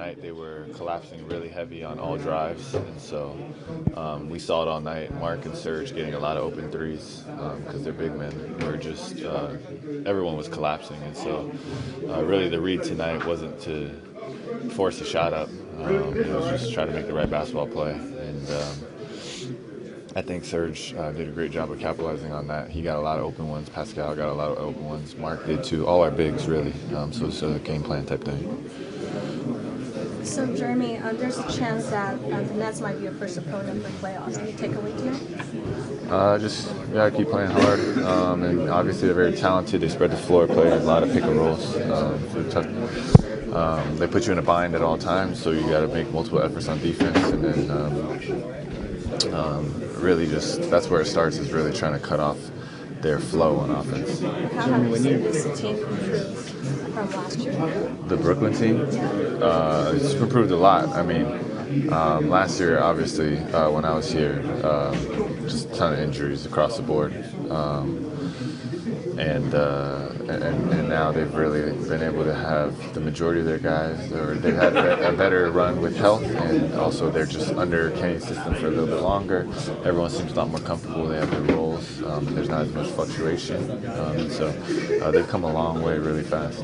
night they were collapsing really heavy on all drives, and so we saw it all night. Mark and Serge getting a lot of open threes because they're big men. We're just everyone was collapsing, and so really the read tonight wasn't to force a shot up. It was just try to make the right basketball play, and I think Serge did a great job of capitalizing on that. He got a lot of open ones. Pascal got a lot of open ones. Mark did too. All our bigs, really. So it's a game plan type thing. So, Jeremy, there's a chance that the Nets might be your first opponent for playoffs. Any takeaway here? Just gotta keep playing hard. And obviously they're very talented. They spread the floor, play a lot of pick and rolls. They put you in a bind at all times, so you got to make multiple efforts on defense, and then really just that's where it starts, is really trying to cut off their flow on offense. How have you seen this team improve from last year? The Brooklyn team? It's improved a lot. I mean, last year, obviously, when I was here, just a ton of injuries across the board. And now they've really been able to have the majority of their guys, or they've had a better run with health, and also they're just under Kenny's system for a little bit longer. Everyone seems a lot more comfortable. They have their roles. There's not as much fluctuation, and so they've come a long way really fast.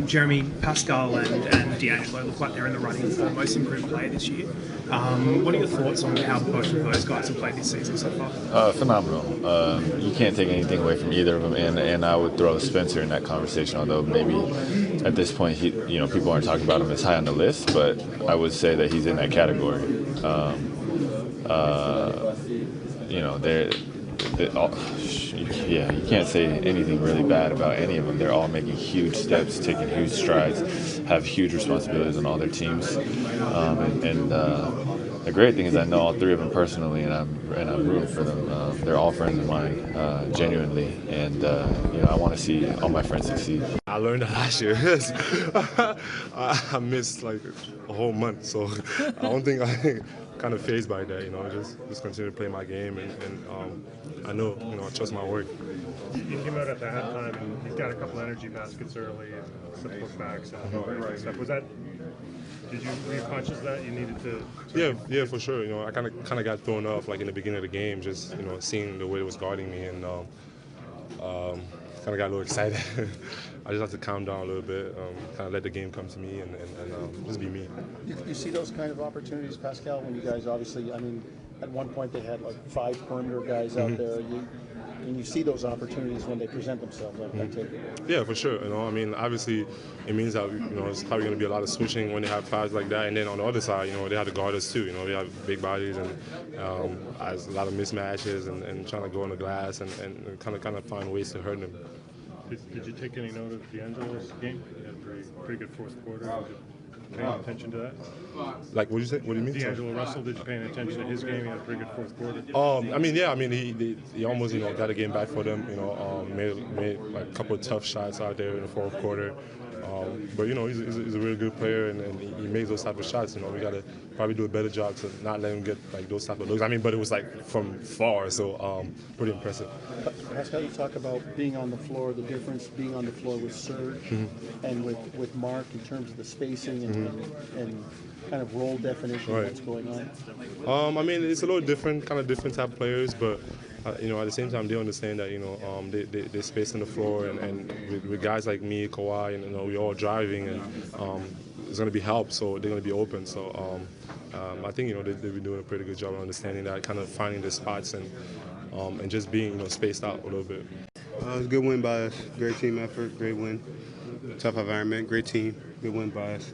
Jeremy, Pascal and D'Angelo look like they're in the running for most improved player this year. What are your thoughts on how both of those guys have played this season so far? Phenomenal. You can't take anything away from either of them, and I would throw Spencer in that conversation, although maybe at this point, people aren't talking about him as high on the list, but I would say that he's in that category. You can't say anything really bad about any of them. They're all making huge steps, taking huge strides, have huge responsibilities on all their teams. The great thing is I know all three of them personally, and I'm rooting for them. They're all friends of mine, genuinely, and I want to see all my friends succeed. I learned that last year. I missed like a whole month, so I don't think I kind of phased by that. Just continue to play my game, and I know, I trust my work. You came out at the halftime and you got a couple energy baskets early and some putbacks and stuff. Were you conscious that you needed to? Yeah, for sure. I kind of got thrown off like in the beginning of the game, just seeing the way it was guarding me, and kind of got a little excited. I just have to calm down a little bit, kind of let the game come to me, and just be me. You see those kind of opportunities, Pascal, when you guys obviously, at one point they had like 5 perimeter guys out there. And you see those opportunities when they present themselves. Yeah, for sure. Obviously, it means that it's probably going to be a lot of switching when they have fouls like that. And then on the other side, they have to guard us too. They have big bodies and a lot of mismatches and trying to go on the glass and kind of find ways to hurt them. Did you take any note of D'Angelo's game? He had a pretty good fourth quarter. Did you pay attention to that? Like, what did you say? What do you mean? D'Angelo Russell, did you pay any attention to his game? He had a pretty good fourth quarter. He almost got a game back for them. Made like a couple of tough shots out there in the fourth quarter. But he's a really good player, and he makes those type of shots. We got to probably do a better job to not let him get like those type of looks. But it was like from far, so pretty impressive. Pascal, you talk about being on the floor, the difference being on the floor with Serge and with Mark in terms of the spacing and kind of role definition of what's going on. It's a little different type of players, but at the same time, they understand that they space on the floor, and with guys like me, Kawhi, and we're all driving, and it's going to be help, so they're going to be open. So I think they've been doing a pretty good job of understanding that, kind of finding the spots and just being spaced out a little bit. It was a good win by us. Great team effort, great win. Tough environment, great team, good win by us.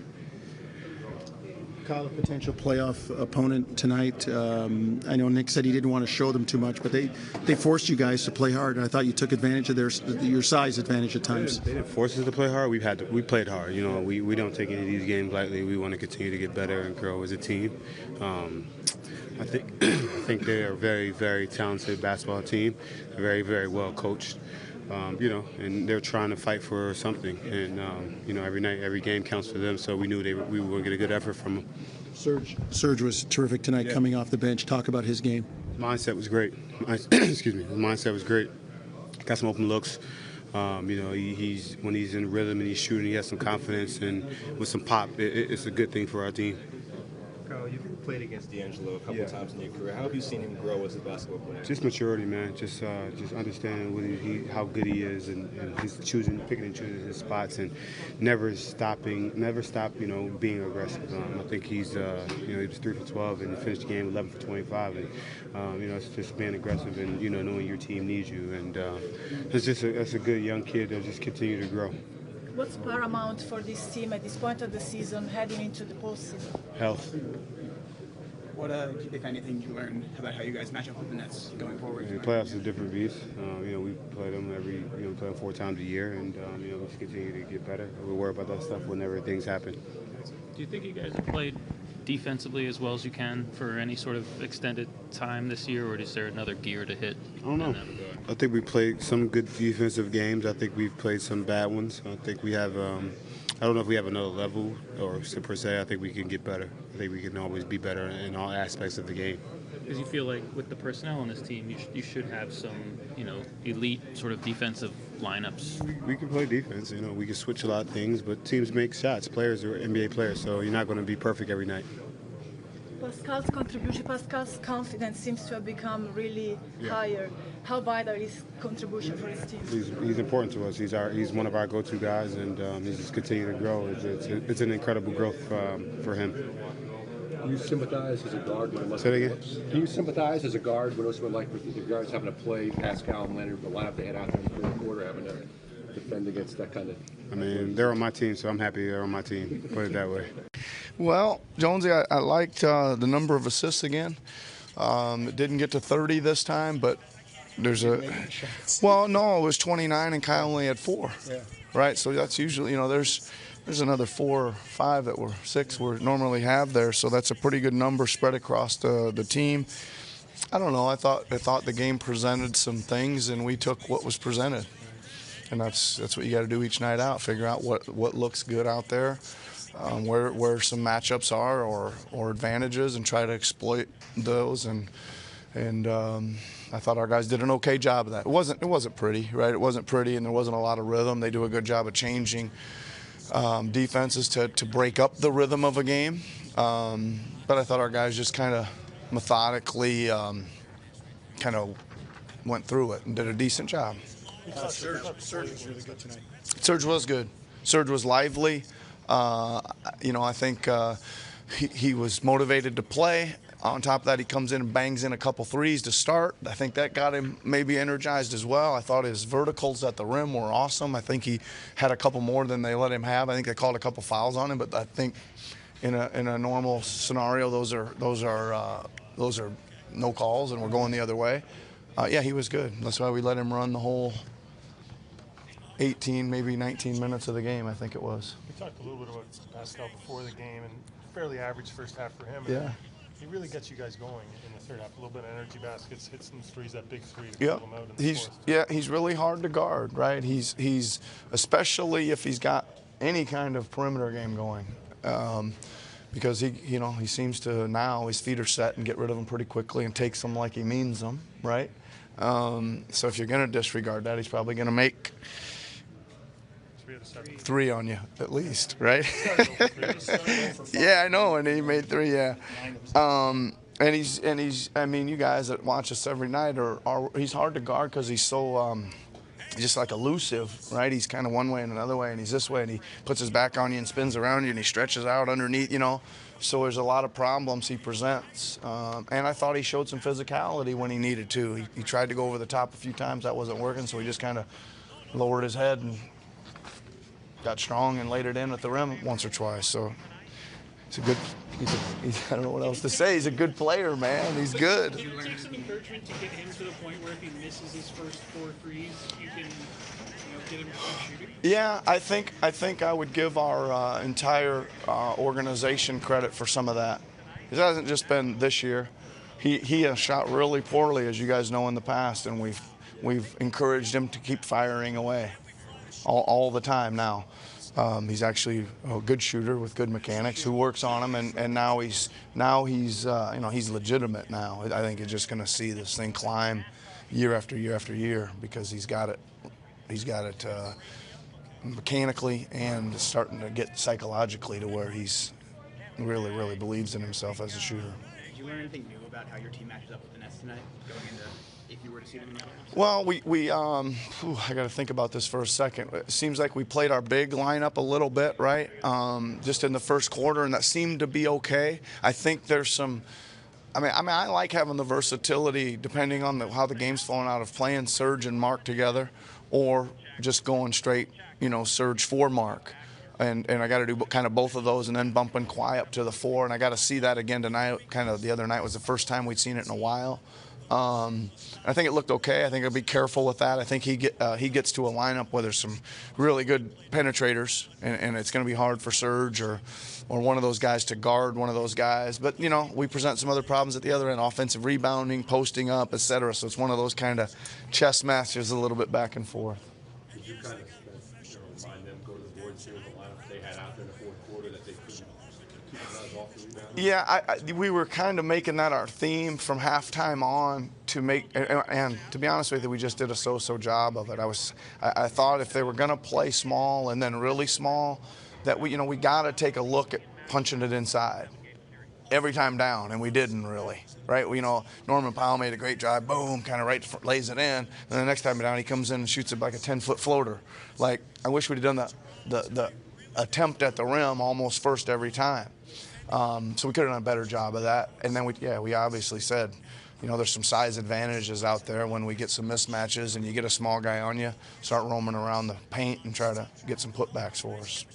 Kyle, a potential playoff opponent tonight. I know Nick said he didn't want to show them too much, but they forced you guys to play hard, and I thought you took advantage of your size advantage at times. They didn't force us to play hard. We played hard. We don't take any of these games lightly. We want to continue to get better and grow as a team. I think they are a very, very talented basketball team. They're very, very well coached. And they're trying to fight for something. And, every night, every game counts for them, so we knew we were going to get a good effort from them. Serge was terrific tonight coming off the bench. Talk about his game. Mindset was great. His mindset was great. Got some open looks. He's when he's in rhythm and he's shooting, he has some confidence, and with some pop, it's a good thing for our team. Kyle, you've played against D'Angelo a couple times in your career. How have you seen him grow as a basketball player? Just maturity, man. Just understanding how good he is, and he's picking and choosing his spots, and never stop, being aggressive. I think he was 3 for 12 and he finished the game 11 for 25, and it's just being aggressive and knowing your team needs you, and that's a good young kid that'll just continue to grow. What's paramount for this team at this point of the season, heading into the postseason? Health. What, if anything, you learned about how you guys match up with the Nets going forward? The playoffs is a different beast. We play them we play them 4 times a year, and we just continue to get better. We worry about that stuff whenever things happen. Do you think you guys have played defensively as well as you can for any sort of extended time this year, or is there another gear to hit? I don't know. I think we played some good defensive games. I think we've played some bad ones. I think we have. I don't know if we have another level or per se. I think we can get better. I think we can always be better in all aspects of the game. Because you feel like with the personnel on this team, you should have some, elite sort of defensive lineups. We can play defense. We can switch a lot of things, but teams make shots. Players are NBA players, so you're not going to be perfect every night. Pascal's contribution, Pascal's confidence seems to have become really higher. How vital is his contribution for his team? He's important to us. He's one of our go-to guys, and he's just continuing to grow. It's an incredible growth for him. Do you sympathize as a guard when it must Say it again? Do you sympathize as a guard when it was like with the guards having to play Pascal and Leonard, the lineup they had out there in the third quarter, having to defend against that kind of? I mean, they're on my team, so I'm happy they're on my team. Put it that way. Well, Jonesy, I liked the number of assists again. It didn't get to 30 this time, but there's a. Well, no, it was 29, and Kyle only had 4. Yeah. Right, so that's usually there's another 4 or 5 that were 6 we normally have there, so that's a pretty good number spread across the team. I don't know. I thought the game presented some things, and we took what was presented, and that's what you got to do each night out. Figure out what looks good out there, where some matchups are or advantages, and try to exploit those. And I thought our guys did an okay job of that. It wasn't pretty, right? It wasn't pretty, and there wasn't a lot of rhythm. They do a good job of changing defenses to break up the rhythm of a game. But I thought our guys just kind of methodically kind of went through it and did a decent job. Serge was really good tonight. Serge was good. Serge was lively. I think he was motivated to play. On top of that, he comes in and bangs in a couple threes to start. I think that got him maybe energized as well. I thought his verticals at the rim were awesome. I think he had a couple more than they let him have. I think they called a couple fouls on him, but I think in a normal scenario, those are no calls, and we're going the other way. Yeah, he was good. That's why we let him run the whole 18, maybe 19 minutes of the game, I think it was. We talked a little bit about Pascal before the game, and fairly average first half for him. Yeah. He really gets you guys going in the third half. A little bit of energy baskets, hits some threes, that big 3 to pull them out in the fourth. He's really hard to guard, right? He's especially if he's got any kind of perimeter game going, because he seems to now his feet are set and get rid of them pretty quickly and takes them like he means them, right? So if you're going to disregard that, he's probably going to make 3 on you at least, right? Yeah, I know, and he made 3. Yeah, and he's. I mean, you guys that watch us every night he's hard to guard because he's so just like elusive, right? He's kind of one way and another way, and he's this way, and he puts his back on you and spins around you, and he stretches out underneath, So there's a lot of problems he presents, and I thought he showed some physicality when he needed to. He tried to go over the top a few times, that wasn't working, so he just kind of lowered his head and got strong and laid it in at the rim once or twice. So he's a good. I don't know what else to say. He's a good player, man. He's good. Did it take some encouragement to get him to the point where if he misses his first 4 threes, you can get him to keep shooting? Yeah, I think I would give our entire organization credit for some of that. It hasn't just been this year. He has shot really poorly, as you guys know, in the past, and we've encouraged him to keep firing away all the time now. He's actually a good shooter with good mechanics who works on him, and now he's he's legitimate now. I think you're just going to see this thing climb year after year after year because he's got it. He's got it mechanically and starting to get psychologically to where he's really believes in himself as a shooter. Did you learn anything new about how your team matches up with the Nets tonight, going into if you were to see them in the playoffs? Well, I got to think about this for a second. It seems like we played our big lineup a little bit, right? Just in the first quarter, and that seemed to be okay. I think there's some. I like having the versatility depending on how the game's flowing out of playing Serge and Mark together, or just going straight, Serge for Mark. And I got to do kind of both of those and then bumping Kawhi up to the 4. And I got to see that again tonight. Kind of the other night was the first time we'd seen it in a while. I think it looked okay. I think I'll be careful with that. I think he gets to a lineup where there's some really good penetrators, and it's going to be hard for Serge or one of those guys to guard one of those guys. But, we present some other problems at the other end, offensive rebounding, posting up, etc. So it's one of those kind of chess matches a little bit back and forth. Did you kind of remind them, go to the board, see what the lineup they had out there in the fourth quarter that they couldn't keep guys off the rebound? Yeah, we were kind of making that our theme from halftime on to make, and to be honest with you, we just did a so-so job of it. I thought if they were going to play small and then really small, that we got to take a look at punching it inside every time down, and we didn't really, right? Norman Powell made a great drive, boom, kind of lays it in, and the next time down he comes in and shoots it like a 10-foot floater. Like, I wish we'd have done the attempt at the rim almost first every time. So we could have done a better job of that. And then we obviously said, there's some size advantages out there when we get some mismatches and you get a small guy on you, start roaming around the paint and try to get some putbacks for us.